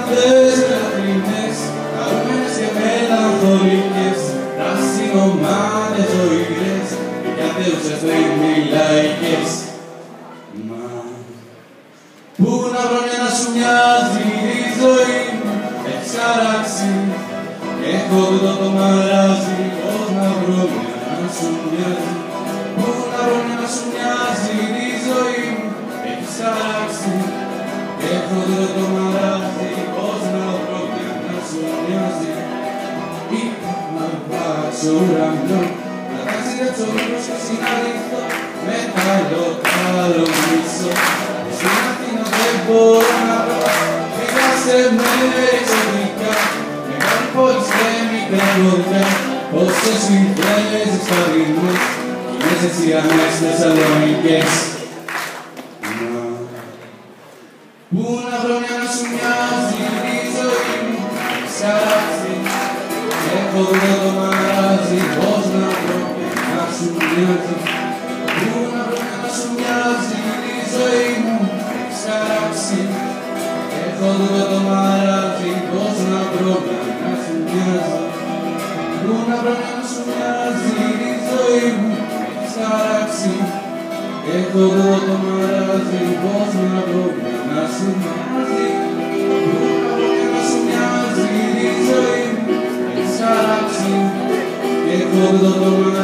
αυτές λατρινές, χαρούμενες και μελαγχολικές, πράσινο-μάτες ζωηρές, και αθέουσες τρίμοι λαϊκές. Μα πού να βρω μια να σου μοιάζει η ζωή μου, έχεις χαράξει, έχω τούτο το μαράζι, πώς να βρω μια να σου μοιάζει. Πού να βρω μια να σου μοιάζει η ζωή μου, έχεις χαράξει, έχω τούτο το μαράζι, πώς να βρω μια να σου μοιάζει. Είπα να αλλάξω ουρανό, να ταξιδέψω μήπως και συναντηθώ με καλό μισό. Στην Αθήνα δεν μπορώ να βρω, χρειάζεται με εξωτικά, μεγάλη πόλη και μικρά χωριά, πόσες μικρές εξαρρυνές, κοινές ετσιανές Θεσσαλονικές. Πού να βρω μια να σου μοιάζει η ζωή μου, έχεις χαράξει, έχω δω το μαράζι, πώς να βρω να σου μοιάζει. Πού να βρω μια να σου μοιάζει η ζωή μου, έχεις χαράξει, έχω δω το μαράζι, πώς να βρω να σου μοιάζει. Πού να βρω μια να σου μοιάζει η ζωή μου, έχεις χαράξει, έχω δω το μαράζι, πώς να βρω να σου μοιάζει. Πού να βρω μια να σου μοιάζει η ζωή μου, έχεις χαράξει, έχω δω το μαράζι.